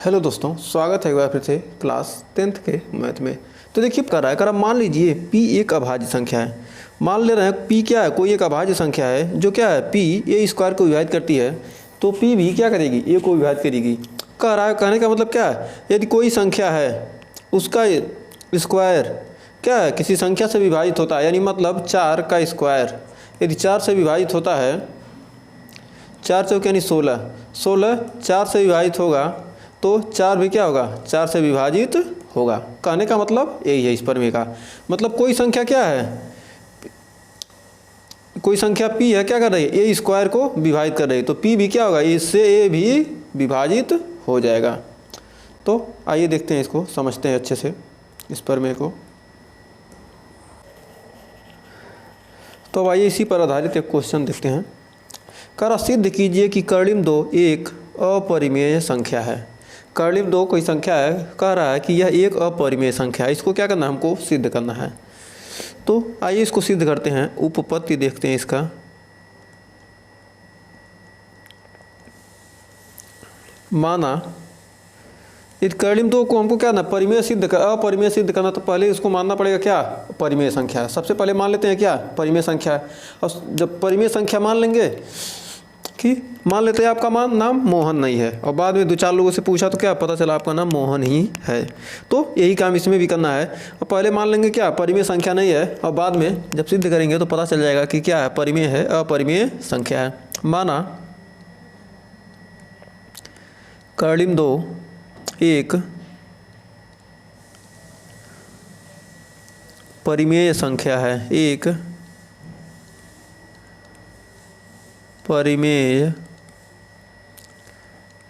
Hello दोस्तों, स्वागत है एक बार फिर से क्लास 10th के मैथ में। तो देखिए कर अब मान लीजिए p एक अभाज्य संख्या है। मान ले रहे हैं p क्या है, कोई एक अभाज्य संख्या है जो क्या है p a स्क्वायर को विभाजित करती है, तो p भी क्या करेगी, a को विभाजित करेगी। कह रहा है, कहने का मतलब क्या है, यदि कोई संख्या है उसका स्क्वायर क्या है किसी संख्या से विभाजित होता है, यानी मतलब 4 का स्क्वायर यदि 4 से विभाजित होता है, 4 चौके यानी 16, 4 से विभाजित होगा तो 4 भी क्या होगा, 4 से विभाजित होगा। कहने का मतलब यही है इस प्रमेय का। मतलब कोई संख्या क्या है, कोई संख्या p है, क्या कर रही है, a स्क्वायर को विभाजित कर रही है, तो p भी क्या होगा, इससे a भी विभाजित हो जाएगा। तो आइए देखते हैं, इसको समझते हैं अच्छे से इस प्रमेय को। तो आइए इसी पर आधारित एक क्वेश्चन देखते हैं। करा सिद्ध कीजिए कि कर्णिम 2 एक अपरिमेय संख्या है। कर्णिम 2 कोई संख्या है, कह रहा है कि यह एक अपरिमेय संख्या है। इसको क्या करना है, हमको सिद्ध करना है। तो आइए इसको सिद्ध करते हैं। उपपत्ति देखते हैं इसका। माना इस कर्णिम 2 को हमको क्या ना परिमेय सिद्ध कर, अपरिमेय सिद्ध करना, तो पहले इसको मानना पड़ेगा क्या, परिमेय संख्या है। सबसे पहले मान लेते हैं क्या, परिमेय संख्या है। और जब परिमेय संख्या मान लेंगे कि मान लेते हैं आपका नाम मोहन नहीं है, और बाद में 2-4 लोगों से पूछा तो क्या पता चला आपका नाम मोहन ही है, तो यही काम इसमें भी करना है। और पहले मान लेंगे क्या परिमेय संख्या नहीं है, और बाद में जब सिद्ध करेंगे तो पता चल जाएगा कि क्या है, परिमेय है, अपरिमेय संख्या है। माना कर्णिम 2 एक परिमेय संख्या है, एक परिमेय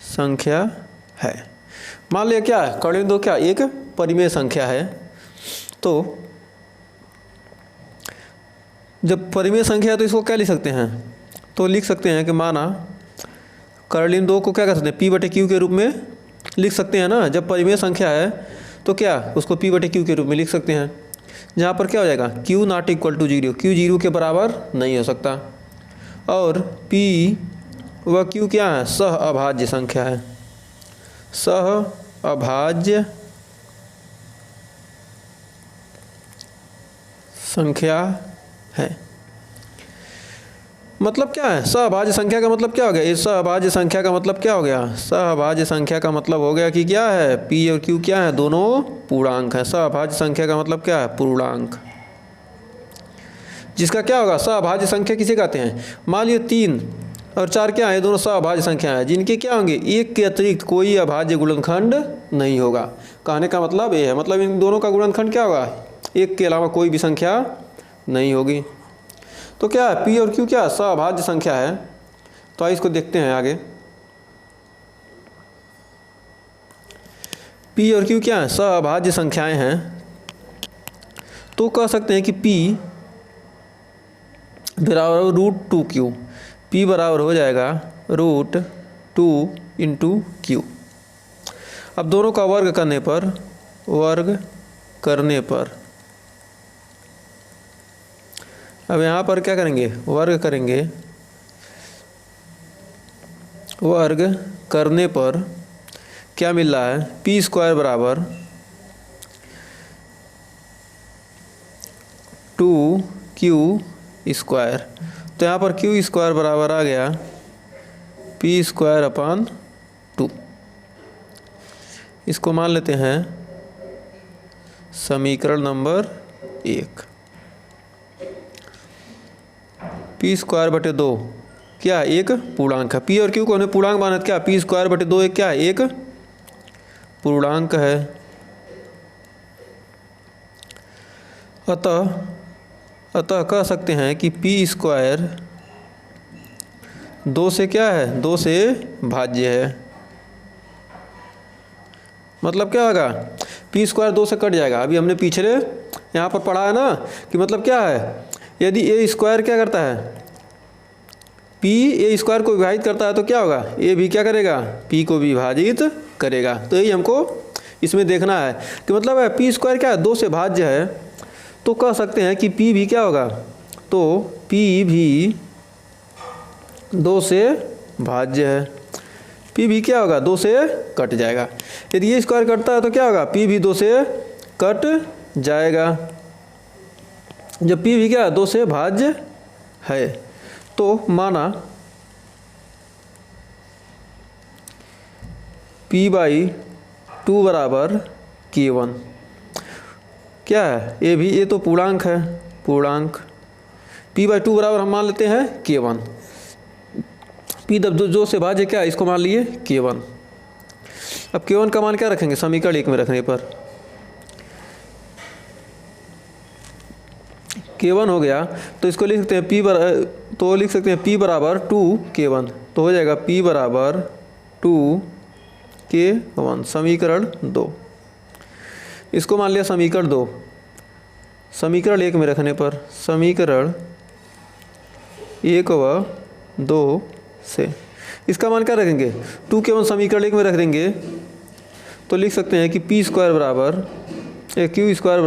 संख्या है। मान लिया क्या है, कर्णिम 2 क्या एक परिमेय संख्या है। तो जब परिमेय संख्या है तो इसको क्या लिख सकते हैं, तो लिख सकते हैं कि माना कर्णिम 2 को क्या कर सकते हैं, p/q के रूप में लिख सकते हैं ना। जब परिमेय संख्या है तो क्या उसको p/q के रूप में लिख सकते हैं, जहाँ पर क्या हो जाएगा, q ≠ = 0, q 0 के बराबर नहीं हो सकता। और p व q क्या है, सह अभाज्य संख्या है, सह अभाज्य संख्या है। मतलब क्या है, सहअभाज्य संख्या का मतलब क्या हो गया, इस सहअभाज्य संख्या का मतलब क्या हो गया, सहअभाज्य संख्या का मतलब हो गया कि क्या है, p और q क्या है, दोनों पूर्णांक है। सहअभाज्य संख्या का मतलब क्या है, पूर्णांक, जिसका क्या होगा, सहअभाज्य संख्या किसे कहते हैं। मान लीजिए 3 और 4 क्या है, दोनों सहअभाज्य संख्या है, जिनके क्या होंगे, एक के अतिरिक्त कोई अभाज्य गुणनखंड नहीं होगा। कहने का मतलब ये है, मतलब इन दोनों का गुणनखंड क्या होगा, एक के अलावा कोई भी संख्या नहीं होगी। तो क्या है, p और q क्या सहअभाज्य संख्या है। तो आइए इसको देखते हैं आगे। p और q क्या है, सहअभाज्य संख्याएं हैं। तो कह सकते हैं कि p बराबर √2q, p बराबर हो जाएगा √2 × q। अब दोनों का वर्ग करने पर अब यहाँ पर क्या करेंगे, वर्ग करेंगे, वर्ग करने पर क्या मिल रहा है, p² बराबर 2q²। तो यहाँ पर q² बराबर आ गया p²/2। इसको मान लेते हैं समीकरण नंबर 1। p²/2 क्या एक पूर्णांक है, p और q को हमने पूर्णांक माना, क्या p²/2 एक क्या है, एक पूर्णांक है। अतः कह सकते हैं कि p² 2 से क्या है, 2 से भाज्य है। मतलब क्या होगा, p² 2 से कट जाएगा। अभी हमने पिछले यहाँ पर पढ़ा है ना कि मतलब क्या है, यदि a² क्या करता है, p a² को विभाजित करता है, तो क्या होगा, a भी क्या करेगा, p को विभाजित करेगा। तो यही हमको इसमें देखना है कि मतलब है p² क्या है, 2 से भाज्य है। तो कह सकते हैं कि p भी क्या होगा, तो p भी 2 से भाज्य है। p पी भी क्या होगा 2 से कट जाएगा। यदि ये स्क्वायर कटता है तो क्या होगा पी भी 2 से कट जाएगा। जब पी भी क्या 2 से भाज्य है तो माना p/2 बराबर k1। क्या है ये भी, ये तो पूर्णांक है, पूर्णांक p/2 बराबर हम मान लेते हैं k1। p जो से भाज्य क्या है इसको मान लिए k1। अब k1 का मान क्या रखेंगे समीकरण 1 में रखने पर k1 हो गया तो इसको लिख सकते हैं लिख सकते हैं p बराबर 2k1। तो हो जाएगा p बराबर 2k1 समीकरण 2। इसको मान लिया समीकरण 2। समीकरण 1 में रखने पर समीकरण 1 व 2 से इसका मान क्या रखेंगे 2k1 समीकरण 1 में रख देंगे तो लिख सकते हैं कि p स्क्वायर बराबर q स्क्वायर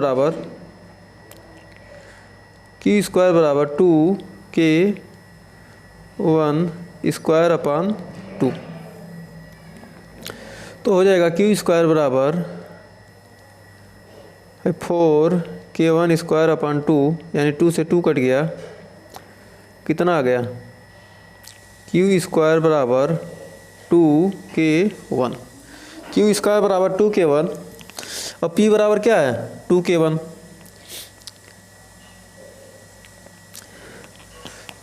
बराबर 2k1 स्क्वायर अपान 2। तो हो जाएगा q स्क्वायर बराबर 4k1 स्क्वायर अपान 2 यानी 2 से 2 कट गया, कितना आ गया q स्क्वायर बराबर 2k1। q स्क्वायर बराबर 2k1 और p बराबर क्या है 2k1।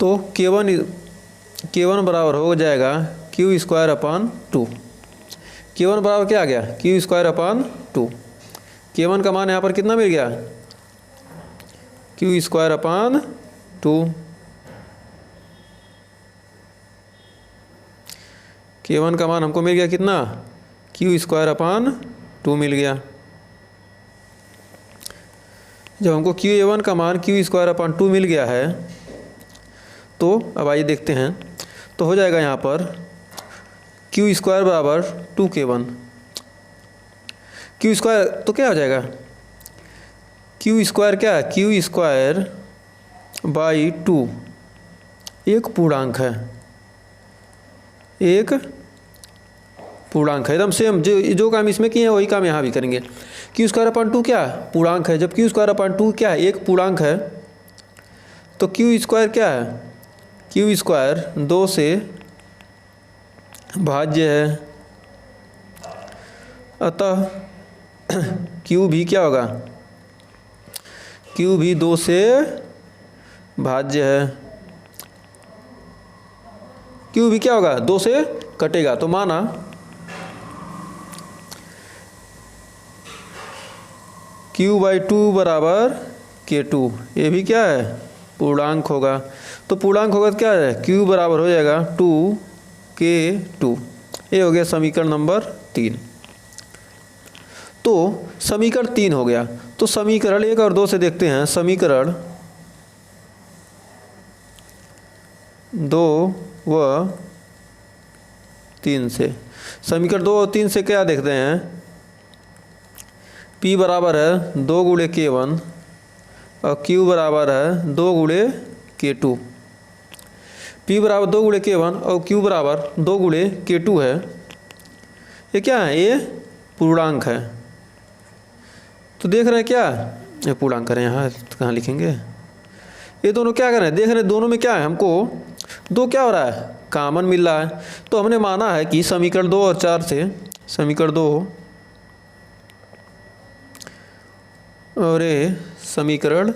तो k1 बराबर हो जाएगा q स्क्वायर अपान 2। k1 बराबर क्या आ गया q स्क्वायर अपान 2। k1 का मान यहाँ पर कितना मिल गया q स्क्वायर अपान 2। k1 का मान हमको मिल गया कितना q स्क्वायर अपान 2 मिल गया। जब हमको q1 का मान q स्क्वायर अपान 2 मिल गया है तो अब आइए देखते हैं। तो हो जाएगा यहाँ पर q स्क्वायर बराबर 2k1। q स्क्वायर तो क्या हो जाएगा q स्क्वायर क्या है q स्क्वायर बाई 2 एक पूर्णांक है, एक पूर्णांक है एकदम सेम। जो काम इसमें किए हैं वही काम यहाँ भी करेंगे। q स्क्वायर अपान 2 क्या पूर्णांक है, जब q स्क्वायर अपान 2 क्या है एक पूर्णांक है तो q स्क्वायर क्या है q स्क्वायर 2 से भाज्य है, अतः q भी क्या होगा q भी 2 से भाज्य है। q भी क्या होगा 2 से कटेगा तो माना q/2 बराबर k2। ये भी क्या है पूर्णांक होगा। तो पूर्णांक होगा तो क्या है q बराबर हो जाएगा 2k2। ये हो गया समीकरण नंबर 3। तो समीकरण 3 हो गया। तो समीकरण 1 और 2 से देखते हैं। समीकरण 2 व 3 से, समीकरण 2 और 3 से क्या देखते हैं p बराबर है 2 गुणे k1 और q बराबर है 2 गुणे k2। p बराबर 2 गुणे k1 और q बराबर 2 गुणे k2 है। ये क्या है ये पूर्णांक है। तो देख रहे हैं क्या ये पूर्णांक करें यहाँ कहाँ लिखेंगे। ये दोनों क्या कर रहे हैं देख रहे हैं दोनों में क्या है हमको दो क्या हो रहा है कॉमन मिल रहा है। तो हमने माना है कि समीकरण 2 और 4 से, समीकरण 2 और ये समीकरण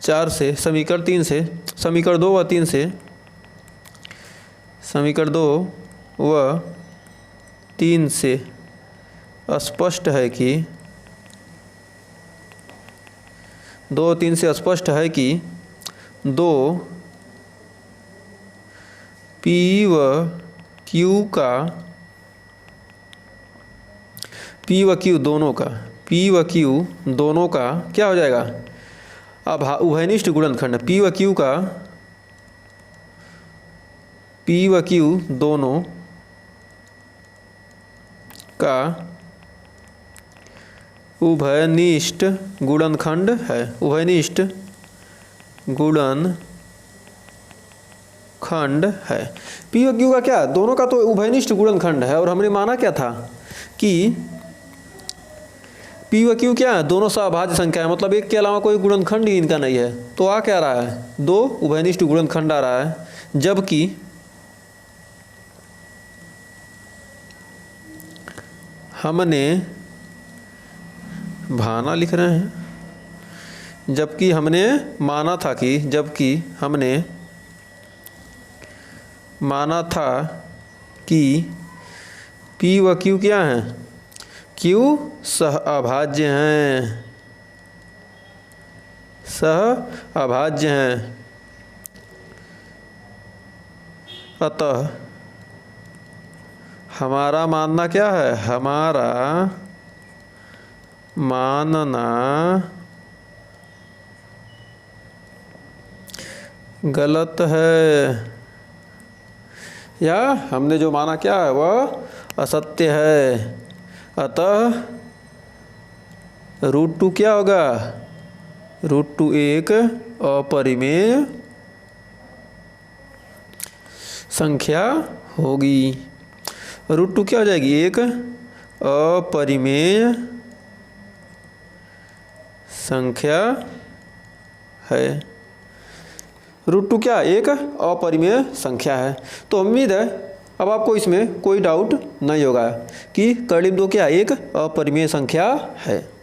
4 से, समीकरण 3 से, समीकरण 2 व 3 से, समीकरण 2 व 3 से स्पष्ट है कि 2 और 3 से स्पष्ट है कि 2 p व q का, p व q दोनों का, p व q दोनों का क्या हो जाएगा अब उभयनिष्ठ गुणनखंड। p व q का, p व q दोनों का उभयनिष्ठ गुणनखंड है। उभयनिष्ठ गुणनखंड खंड है। पी व क्यू का क्या, दोनों का तो उभयनिष्ठ गुणनखंड है, और हमने माना क्या था कि पी व क्यू क्या है, दोनों सहभाज्य संख्या है, मतलब एक के अलावा कोई गुणनखंड ही इनका नहीं है। तो आ क्या रहा है, दो उभयनिष्ठ गुणनखंड आ रहा है, जबकि हमने भाना लिख रहे हैं, जबकि हमने माना था कि पी व क्यू क्या हैं, क्यू सहअभाज्य हैं, सहअभाज्य हैं। अतः हमारा मानना क्या है, हमारा मानना गलत है, या हमने जो माना क्या है वह असत्य है। अतः √2 क्या होगा, √2 एक अपरिमेय संख्या होगी। √2 क्या हो जाएगी, एक अपरिमेय संख्या है। √2 क्या, एक अपरिमेय संख्या है। तो उम्मीद है अब आपको इसमें कोई डाउट नहीं होगा कि कर्लिम 2 क्या एक अपरिमेय संख्या है।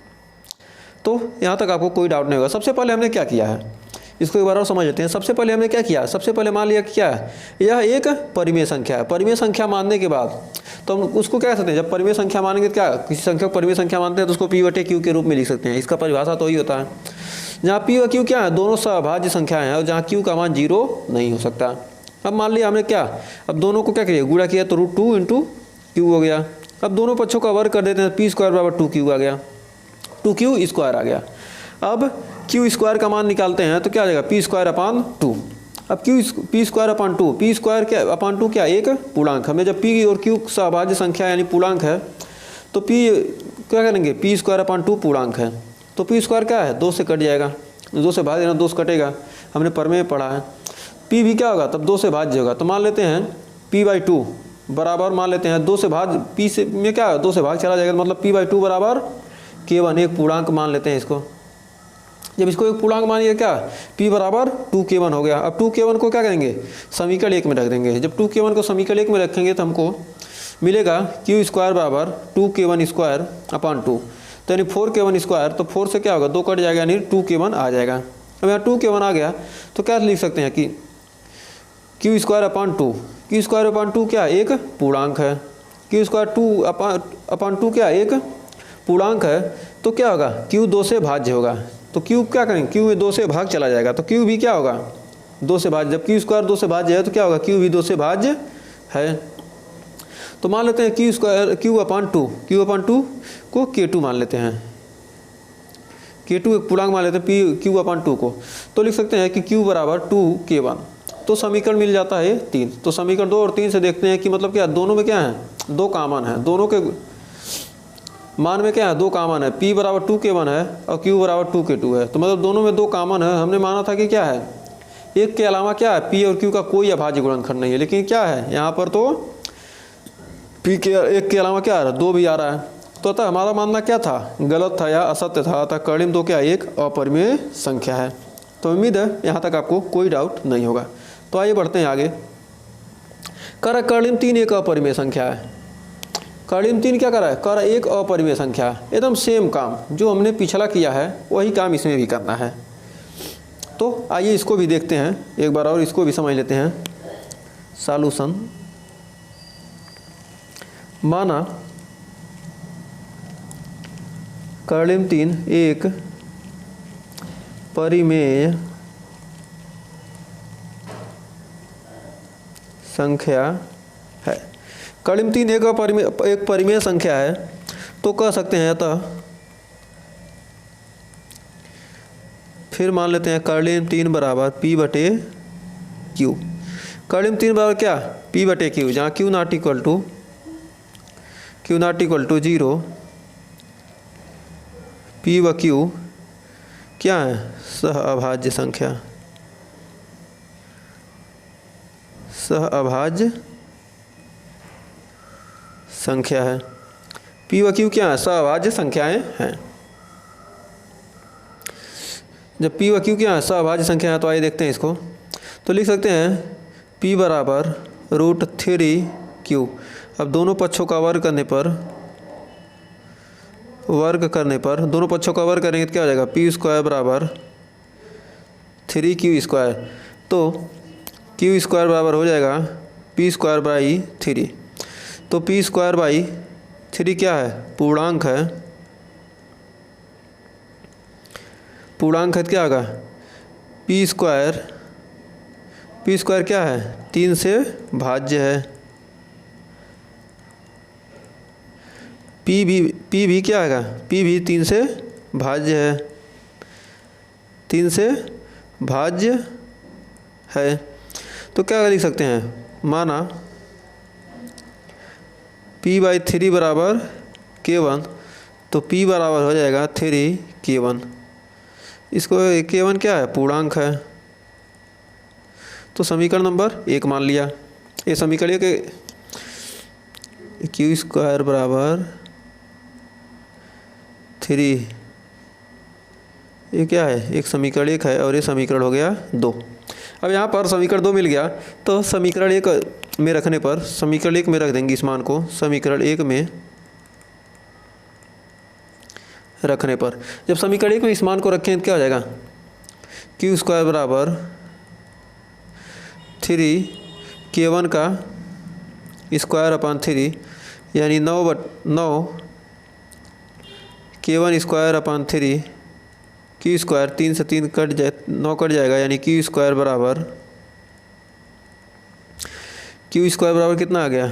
तो यहाँ तक आपको कोई डाउट नहीं होगा। सबसे पहले हमने क्या किया है, इसको एक बार और समझ लेते हैं। सबसे पहले हमने क्या किया, सबसे पहले मान लिया कि क्या है, यह एक परिमेय संख्या है। परिमेय संख्या मानने के बाद तो हम उसको क्या कह सकते हैं, जब परिमेय संख्या मानेंगे तो क्या, किसी संख्या को परिमेय संख्या मानते हैं तो उसको p/q के रूप में लिख सकते हैं। इसका परिभाषा तो ही होता है, जहाँ p व q क्या है, दोनों सहभाज्य संख्याएं हैं, और जहाँ q का मान 0 नहीं हो सकता। अब मान लिया हमने क्या, अब दोनों को क्या किया, गुणा किया, तो √2 × q हो गया। अब दोनों पक्षों का वर्ग कर देते हैं, p² = 2q आ गया, 2q² आ गया। अब q² का मान निकालते हैं तो क्या आ जाएगा, p²/2। अब p²/2, p² क्या /2 क्या, एक पूर्णांक। हमें जब p और q सहभाज्य संख्या यानी पूर्णांक है तो p क्या करेंगे, p²/2 पूर्णांक है, तो p² क्या है, 2 से कट जाएगा, 2 से भाग देना, 2 से कटेगा, हमने प्रमेय पढ़ा है। p भी क्या होगा, तब 2 से भाज्य होगा। तो मान लेते हैं p/2 बराबर, मान लेते हैं 2 से भाग, p से में क्या 2 से भाग चला जाएगा, मतलब p/2 बराबर k1, एक पूर्णांक मान लेते हैं इसको। जब इसको एक पूर्णांक मानिए क्या, p बराबर 2k1 हो गया। अब 2k1 को क्या करेंगे, समीकरण 1 में रख देंगे। जब 2k1 को समीकरण 1 में रखेंगे तो हमको मिलेगा q² बराबर 2k1² तो यानी 4k1², तो 4 से क्या होगा, 2 कट जाएगा, यानी 2k1 आ जाएगा। अब यहाँ 2k1 आ गया तो क्या लिख सकते हैं कि q²/2 क्या एक पूर्णांक है, q²/2 क्या एक पूर्णांक है, तो क्या होगा, q 2 से भाज्य होगा। तो q क्या करेंगे, q में 2 से भाग चला जाएगा, तो q भी क्या होगा, 2 से भाज्य। जब q² 2 से भाज्य है तो क्या होगा, q भी 2 से भाज्य है। तो मान लेते हैं q/2 को k2 मान लेते हैं, k2 एक पूर्णांक मान लेते हैं q/2 को, तो लिख सकते हैं कि q बराबर 2k1। तो समीकरण मिल जाता है 3। तो समीकरण 2 और 3 से देखते हैं कि मतलब क्या, दोनों में क्या है, 2 कॉमन है, दोनों के मान में क्या है, 2 कॉमन है, p बराबर 2k1 है और q बराबर 2k2 है। तो मतलब दोनों में 2 कॉमन है। हमने माना था कि क्या है, एक के अलावा क्या है, p और q का कोई अभाज्य गुणनखंड नहीं है, लेकिन क्या है यहाँ पर तो p के एक के अलावा क्या आ रहा है, 2 भी आ रहा है। तो अतः हमारा मानना क्या था, गलत था या असत्य था। अतः कर्लिम 2 क्या एक अपरिमेय संख्या है। तो उम्मीद है यहाँ तक आपको कोई डाउट नहीं होगा। तो आइए बढ़ते हैं आगे। कर्लिम 3 एक अपरिमेय संख्या है। कर्लिम 3 क्या कर रहा है, कर एक अपरिमेय संख्या, एकदम सेम काम जो हमने पिछला किया है वही काम इसमें भी करना है। तो आइए इसको भी देखते हैं एक बार और, इसको भी समझ लेते हैं। सॉल्यूशन, माना कर्लिम 3 एक परिमेय संख्या है। कर्लिम 3 एक परिमेय संख्या है, तो कह सकते हैं अतः फिर मान लेते हैं कर्लिम 3 बराबर p/q। कर्लिम 3 बराबर क्या, p/q, जहाँ q not equal to 0, p व q क्या है, सहअभाज्य संख्या। सहअभाज्य संख्या है। पी व क्यू क्या है? सहअभाज्य संख्याएं हैं। जब पी व क्यू क्या है? सहअभाज्य संख्या है, तो आइए देखते हैं इसको। तो लिख सकते हैं p बराबर √3q। अब दोनों पक्षों का वर्ग करने पर दोनों पक्षों का वर्ग करेंगे तो क्या हो जाएगा? p² बराबर 3q²। तो q² बराबर हो जाएगा p²/3। तो p²/3 क्या है? पूर्णांक है। पूर्णांक है तो क्या होगा? p² क्या है? 3 से भाज्य है। p भी क्या है? p भी 3 से भाज्य है। 3 से भाज्य है। तो क्या लिख सकते हैं? माना p/3 बराबर k1, तो p बराबर हो जाएगा 3k1। इसको k1 क्या है? पूर्णांक है। तो समीकरण नंबर 1 मान लिया। ये समीकरण के q² बराबर 3, ये क्या है? एक समीकरण 1 है और ये समीकरण हो गया 2। अब यहाँ पर समीकरण 2 मिल गया, तो समीकरण 1 में रखने पर समीकरण 1 में रख देंगे इस मान को। समीकरण 1 में रखने पर जब समीकरण 1 में इस मान को रखें तो क्या हो जाएगा? q² बराबर 3k1 का ²/3, यानी 9 k1² q², 3 से 3 कट जाए, 9 कट जाएगा, यानी q² बराबर कितना आ गया?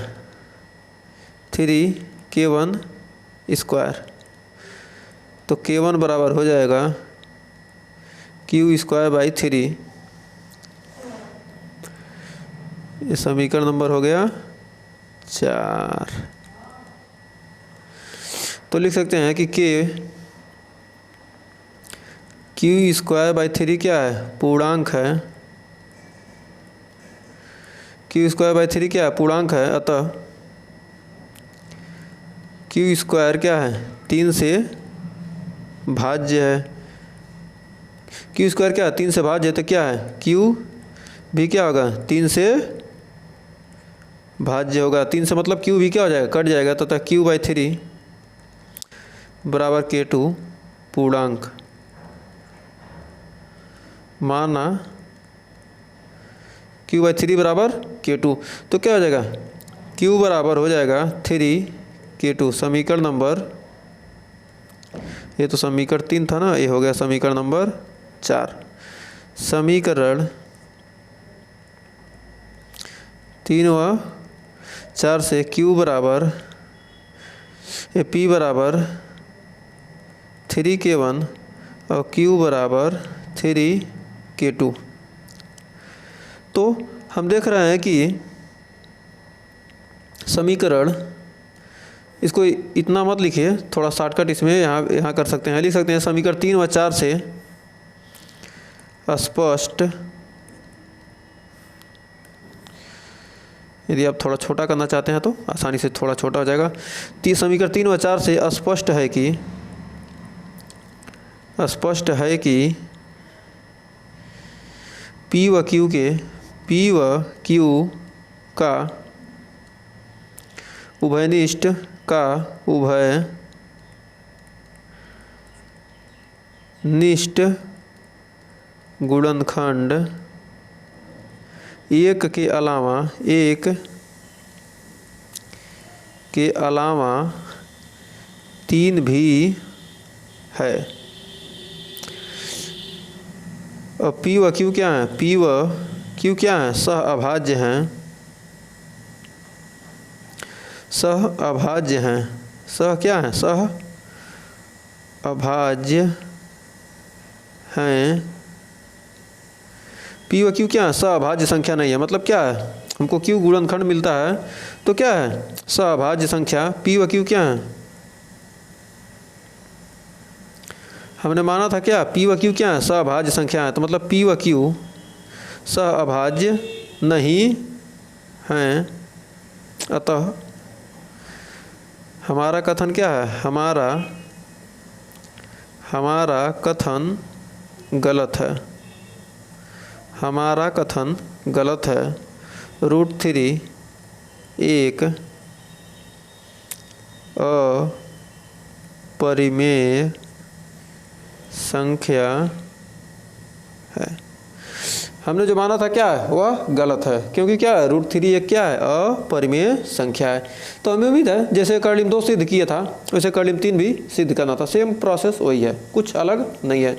3k1²। तो k1 बराबर हो जाएगा q²/3। ये समीकरण नंबर हो गया 4। तो लिख सकते हैं कि q²/3 क्या है? पूर्णांक है। q²/3 क्या है? पूर्णांक है। अतः q² क्या है? 3 से भाज्य है। q² क्या है? 3 से भाज्य है, तो क्या है? q भी क्या होगा? 3 से भाज्य होगा। 3 से मतलब q भी क्या हो जाएगा? कट जाएगा। तथा q/3 बराबर k2 पूर्णांक। माना q/3 बराबर k2, तो क्या हो जाएगा? q बराबर हो जाएगा 3k2। समीकरण नंबर, ये तो समीकरण 3 था ना, ये हो गया समीकरण नंबर 4। समीकरण 3 व 4 से q बराबर p बराबर 3k1 और q बराबर 3k2। तो हम देख रहे हैं कि समीकरण, इसको इतना मत लिखिए, थोड़ा शॉर्टकट इसमें यहाँ कर सकते हैं। लिख सकते हैं समीकरण 3 व 4 से स्पष्ट, यदि आप थोड़ा छोटा करना चाहते हैं तो आसानी से थोड़ा छोटा हो जाएगा। समीकरण 3 व 4 से स्पष्ट है कि p व q का उभयनिष्ठ का उभयनिष्ठ गुणनखंड 1 के अलावा 3 भी है। और p व q क्या है? p व q क्या है? सहअभाज्य हैं। सहअभाज्य हैं। सह क्या है? सहअभाज्य हैं। p व q क्या है? सहअभाज्य संख्या नहीं है। मतलब क्या है? हमको q गुणनखंड मिलता है, तो क्या है? सहअभाज्य संख्या। p व q क्या है? हमने माना था क्या? p व q क्या है? सहअभाज्य संख्या है। तो मतलब p व q सहअभाज्य नहीं हैं, अतः हमारा कथन क्या है, हमारा कथन गलत है, हमारा कथन गलत है। √3 एक अपरिमेय संख्या है। हमने जो माना था क्या है वह गलत है, क्योंकि क्या है √3 एक क्या है, अपरिमेय संख्या है। तो हमें उम्मीद है जैसे कर्लिम 2 सिद्ध किया था वैसे कर्लिम 3 भी सिद्ध करना था, सेम प्रोसेस वही है, कुछ अलग नहीं है।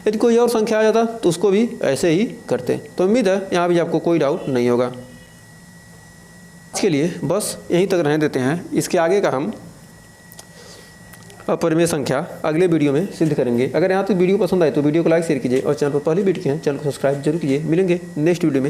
यदि कोई और संख्या आ जाता तो उसको भी ऐसे ही करते। तो उम्मीद है यहाँ भी आपको कोई डाउट नहीं होगा। इसके लिए बस यहीं तक रहने देते हैं, इसके आगे का हम अपरिमेय संख्या अगले वीडियो में सिद्ध करेंगे। अगर यहाँ तक वीडियो पसंद आए तो वीडियो को लाइक शेयर कीजिए और चैनल पर पहली वीडियो हैं चैनल को सब्सक्राइब जरूर कीजिए। मिलेंगे नेक्स्ट वीडियो में।